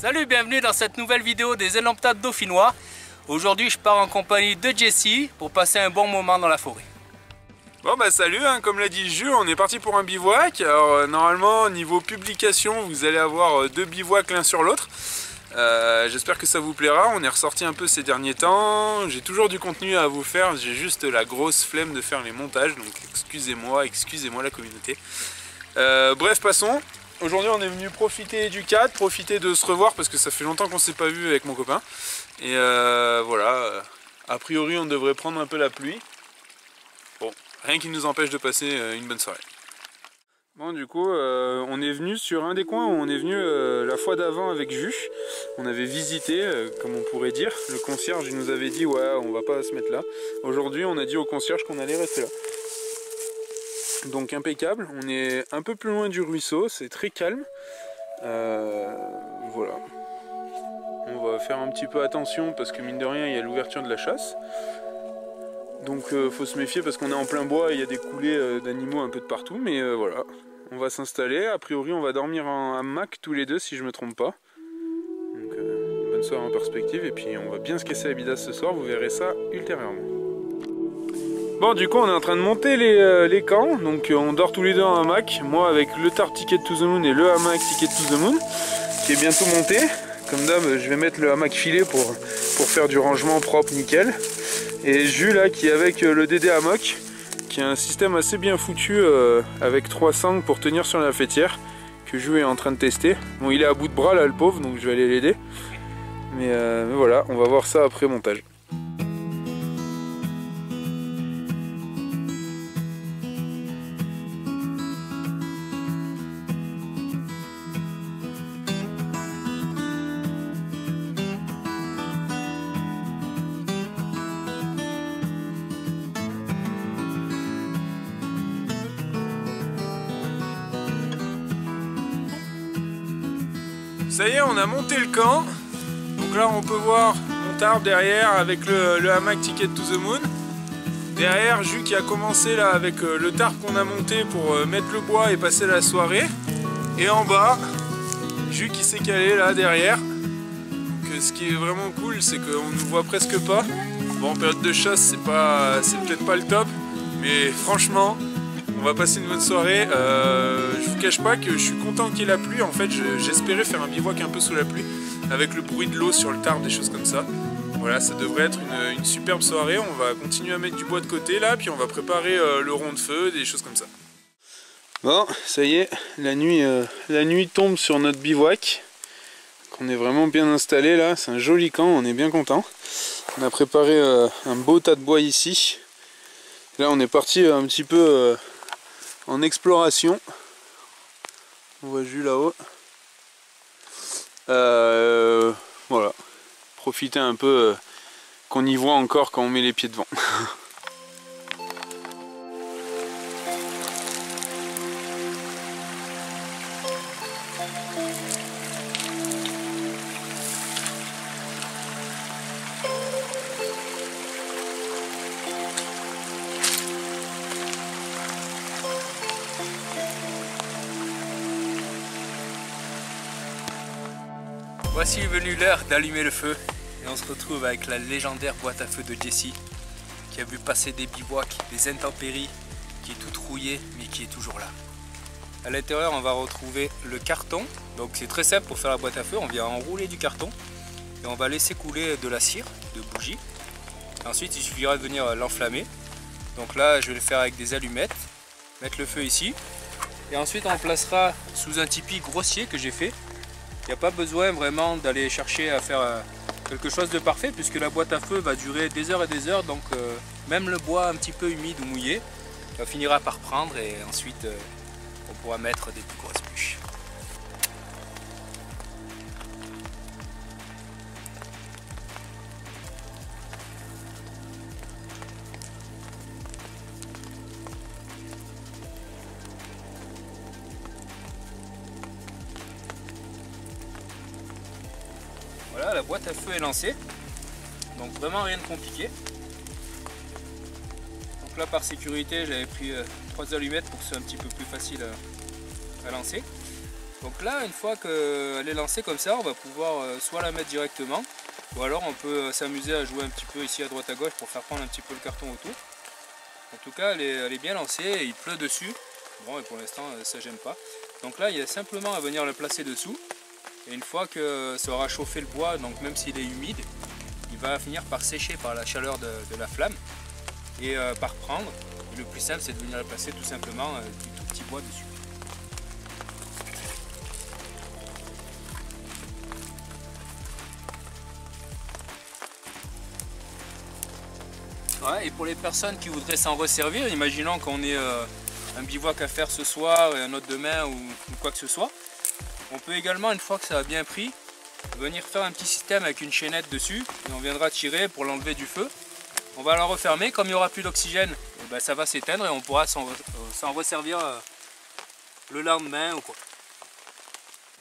Salut, bienvenue dans cette nouvelle vidéo des Indomptables dauphinois. Aujourd'hui je pars en compagnie de Jesse pour passer un bon moment dans la forêt. Bon bah salut, comme l'a dit Jules, on est parti pour un bivouac. Alors normalement niveau publication vous allez avoir deux bivouacs l'un sur l'autre. J'espère que ça vous plaira, on est ressorti un peu ces derniers temps. J'ai toujours du contenu à vous faire, j'ai juste la grosse flemme de faire les montages. Donc excusez-moi la communauté. Bref, passons. Aujourd'hui on est venu profiter du cadre, profiter de se revoir parce que ça fait longtemps qu'on s'est pas vu avec mon copain. Et voilà, a priori on devrait prendre un peu la pluie. Bon, rien qui nous empêche de passer une bonne soirée. Bon, du coup on est venu sur un des coins où on est venu la fois d'avant avec Jules. On avait visité, comme on pourrait dire. Le concierge il nous avait dit ouais on va pas se mettre là. Aujourd'hui on a dit au concierge qu'on allait rester là. Donc impeccable, on est un peu plus loin du ruisseau, c'est très calme. Voilà. On va faire un petit peu attention parce que mine de rien il y a l'ouverture de la chasse. Donc faut se méfier parce qu'on est en plein bois et il y a des coulées d'animaux un peu de partout. Mais voilà, on va s'installer. A priori on va dormir en hamac tous les deux si je me trompe pas. Donc une bonne soirée en perspective et puis on va bien se casser la bidasse ce soir, vous verrez ça ultérieurement. Bon, du coup on est en train de monter les camps, donc on dort tous les deux en hamac, moi avec le tarp Ticket to the Moon et le hamac Ticket to the Moon, qui est bientôt monté. Comme d'hab, je vais mettre le hamac filé pour faire du rangement propre, nickel. Et Jules là qui est avec le DD Hammock, qui a un système assez bien foutu avec 3 sangles pour tenir sur la faîtière, que Jules est en train de tester. Bon, il est à bout de bras là le pauvre, donc je vais aller l'aider. Mais voilà, on va voir ça après montage. Ça y est, on a monté le camp. Donc là on peut voir mon tarp derrière avec le hamac Ticket to the Moon. Derrière Jules qui a commencé là avec le tarp qu'on a monté pour mettre le bois et passer la soirée. Et en bas, Jules qui s'est calé là derrière. Donc ce qui est vraiment cool, c'est qu'on ne voit presque pas. Bon, en période de chasse c'est peut-être pas le top, mais franchement on va passer une bonne soirée. Je vous cache pas que je suis content qu'il y ait la pluie. En fait, j'espérais faire un bivouac un peu sous la pluie, avec le bruit de l'eau sur le tarp, des choses comme ça. Voilà, ça devrait être une superbe soirée. On va continuer à mettre du bois de côté là, puis on va préparer le rond de feu, des choses comme ça. Bon, ça y est, la nuit tombe sur notre bivouac. On est vraiment bien installé là. C'est un joli camp, on est bien content. On a préparé un beau tas de bois ici. Là, on est parti un petit peu en exploration. On voit Jules là-haut. Voilà. Profiter un peu qu'on y voit encore quand on met les pieds devant. Voici venu l'heure d'allumer le feu et on se retrouve avec la légendaire boîte à feu de Jesse qui a vu passer des bivouacs, des intempéries, qui est toute rouillée mais qui est toujours là. À l'intérieur on va retrouver le carton, donc c'est très simple pour faire la boîte à feu, on vient enrouler du carton et on va laisser couler de la cire, de bougie. Ensuite il suffira de venir l'enflammer, donc là je vais le faire avec des allumettes, mettre le feu ici et ensuite on le placera sous un tipi grossier que j'ai fait. Il n'y a pas besoin vraiment d'aller chercher à faire quelque chose de parfait puisque la boîte à feu va durer des heures et des heures, donc même le bois un petit peu humide ou mouillé finira par prendre et ensuite on pourra mettre des plus grosses bûches. Voilà, la boîte à feu est lancée, donc vraiment rien de compliqué. Donc là par sécurité j'avais pris 3 allumettes pour que ce soit un petit peu plus facile à lancer. Donc là, une fois qu'elle est lancée comme ça, on va pouvoir soit la mettre directement, ou alors on peut s'amuser à jouer un petit peu ici à droite à gauche pour faire prendre un petit peu le carton autour. En tout cas, elle est bien lancée et il pleut dessus. Bon, et pour l'instant, ça gêne pas. Donc là, il y a simplement à venir le placer dessous. Et une fois que ça aura chauffé le bois, donc même s'il est humide, il va finir par sécher par la chaleur de la flamme et par prendre. Et le plus simple, c'est de venir le placer tout simplement du tout petit bois dessus. Ouais, et pour les personnes qui voudraient s'en resservir, imaginons qu'on ait un bivouac à faire ce soir et un autre demain ou quoi que ce soit, on peut également, une fois que ça a bien pris, venir faire un petit système avec une chaînette dessus et on viendra tirer pour l'enlever du feu. On va la refermer, comme il n'y aura plus d'oxygène, ben ça va s'éteindre et on pourra s'en resservir le lendemain ou quoi.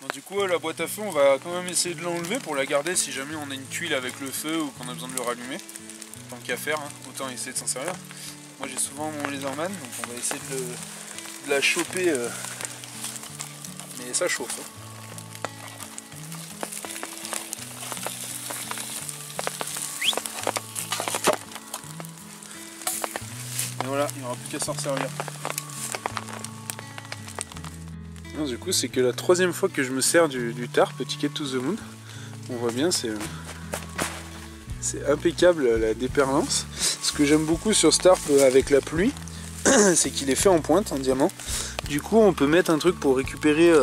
Donc, du coup, la boîte à feu, on va quand même essayer de l'enlever pour la garder si jamais on a une tuile avec le feu ou qu'on a besoin de le rallumer. Tant qu'à faire, hein, autant essayer de s'en servir. Moi j'ai souvent mon laserman, donc on va essayer de la choper, mais ça chauffe. Hein. Et voilà, il n'y aura plus qu'à s'en servir. Non, du coup, c'est que la troisième fois que je me sers du tarp Ticket to the Moon. On voit bien, c'est impeccable la déperlance. Ce que j'aime beaucoup sur ce tarp avec la pluie, c'est qu'il est fait en pointe, en diamant. Du coup, on peut mettre un truc pour récupérer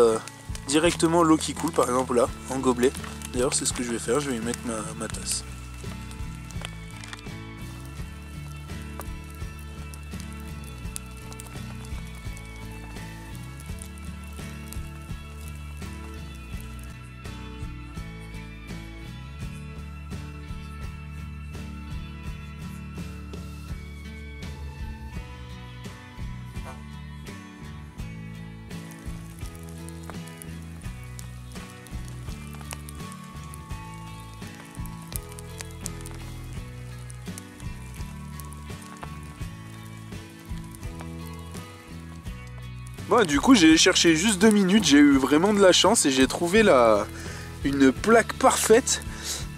directement l'eau qui coule, par exemple là, en gobelet. D'ailleurs, c'est ce que je vais faire, je vais y mettre ma tasse. Bon, du coup j'ai cherché juste 2 minutes, j'ai eu vraiment de la chance et j'ai trouvé une plaque parfaite.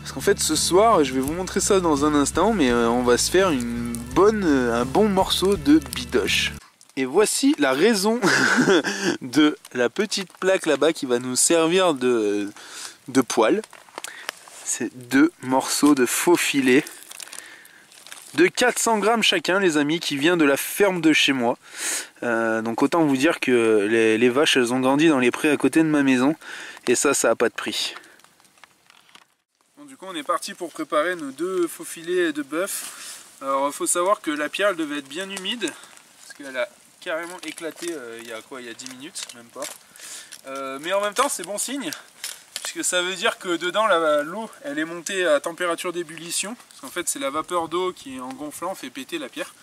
Parce qu'en fait ce soir, je vais vous montrer ça dans un instant, mais on va se faire un bon morceau de bidoche. Et voici la raison de la petite plaque là-bas qui va nous servir de poêle. C'est 2 morceaux de faux filet de 400 grammes chacun, les amis, qui vient de la ferme de chez moi. Donc autant vous dire que les vaches, elles ont grandi dans les prés à côté de ma maison, et ça a pas de prix. Bon, du coup on est parti pour préparer nos 2 faux filets de bœuf. Alors il faut savoir que la pierre elle devait être bien humide, parce qu'elle a carrément éclaté il y a 10 minutes, même pas. Mais en même temps c'est bon signe, puisque ça veut dire que dedans l'eau elle est montée à température d'ébullition, parce qu'en fait c'est la vapeur d'eau qui en gonflant fait péter la pierre,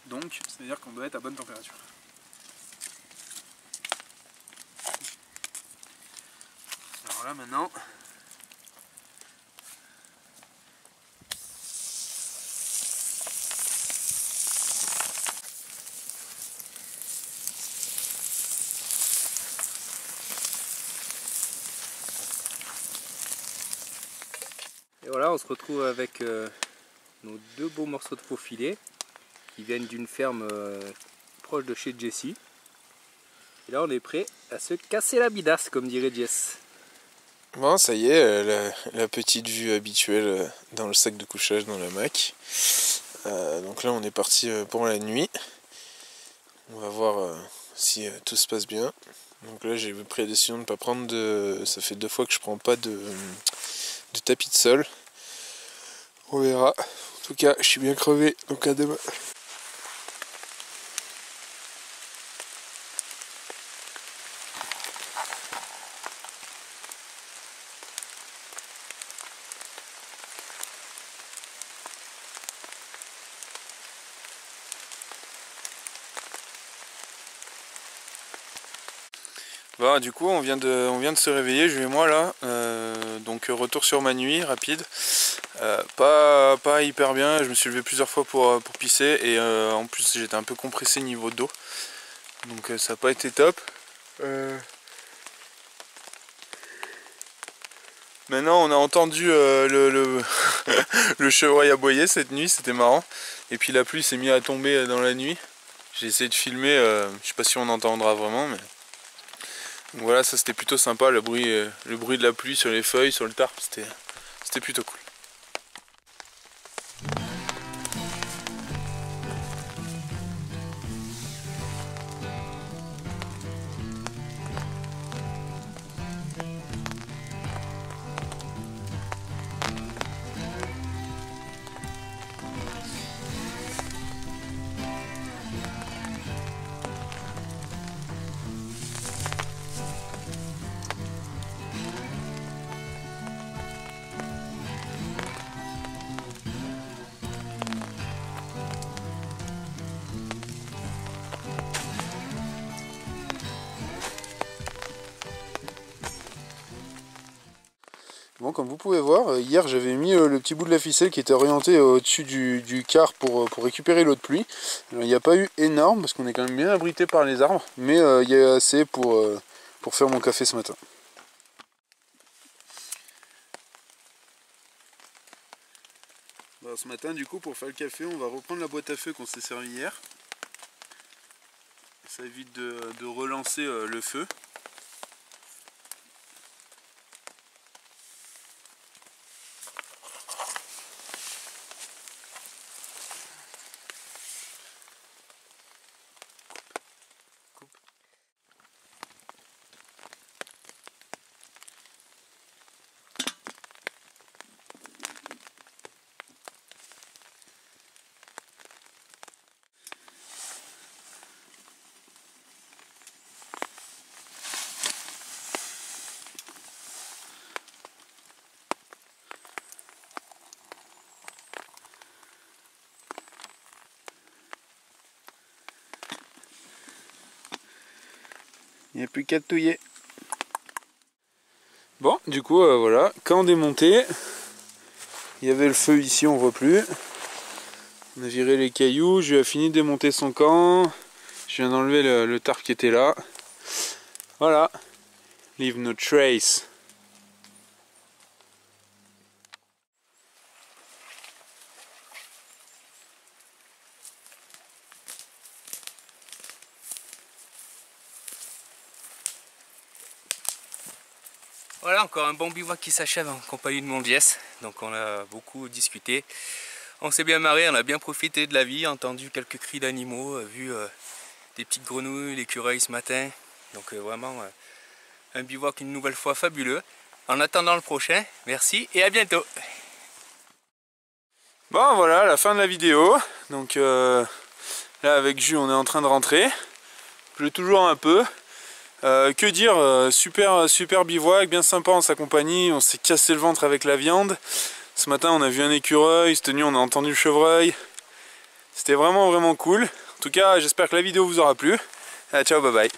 donc ça veut dire qu'on doit être à bonne température. Alors là maintenant, Et voilà, on se retrouve avec nos 2 beaux morceaux de faux filet qui viennent d'une ferme proche de chez Jessie. Et là on est prêt à se casser la bidasse, comme dirait Jess. bon, ça y est, la petite vue habituelle dans le sac de couchage dans la mac. Donc là on est parti pour la nuit. On va voir si tout se passe bien. Donc là j'ai pris la décision de ne pas prendre ça fait 2 fois que je prends pas de tapis de sol. On verra. En tout cas je suis bien crevé, donc à demain. Bon, du coup on vient de se réveiller, Jules et moi là, donc retour sur ma nuit rapide, pas hyper bien, je me suis levé plusieurs fois pour pisser et en plus j'étais un peu compressé niveau d'eau, donc ça n'a pas été top. Maintenant on a entendu le chevreuil aboyer cette nuit, c'était marrant. Et puis la pluie s'est mise à tomber dans la nuit. J'ai essayé de filmer, je sais pas si on entendra vraiment, mais donc voilà, ça c'était plutôt sympa, le bruit de la pluie sur les feuilles, sur le tarp, c'était plutôt cool. Bon, comme vous pouvez voir, hier j'avais mis le petit bout de la ficelle qui était orienté au-dessus du car pour récupérer l'eau de pluie. Alors, il n'y a pas eu énorme parce qu'on est quand même bien abrité par les arbres, mais il y a assez pour faire mon café ce matin. Alors, ce matin du coup pour faire le café on va reprendre la boîte à feu qu'on s'est servi hier. Ça évite de relancer le feu. Il n'y a plus qu'à touiller. Bon, du coup, voilà, camp démonté. Il y avait le feu ici, on voit plus. On a viré les cailloux, je lui ai fini de démonter son camp. Je viens d'enlever le tarp qui était là. Voilà. Leave no trace. Voilà, encore un bon bivouac qui s'achève en compagnie de mon Jess. Donc on a beaucoup discuté. On s'est bien marré, on a bien profité de la vie, entendu quelques cris d'animaux, vu des petites grenouilles, l'écureuil ce matin. Donc vraiment un bivouac une nouvelle fois fabuleux. En attendant le prochain, merci et à bientôt. Bon voilà, la fin de la vidéo. Donc là avec Jus on est en train de rentrer. Il pleut toujours un peu. Que dire, super bivouac, bien sympa en sa compagnie, on s'est cassé le ventre avec la viande. Ce matin on a vu un écureuil, cette nuit on a entendu le chevreuil. C'était vraiment cool. En tout cas j'espère que la vidéo vous aura plu. Ciao, bye bye.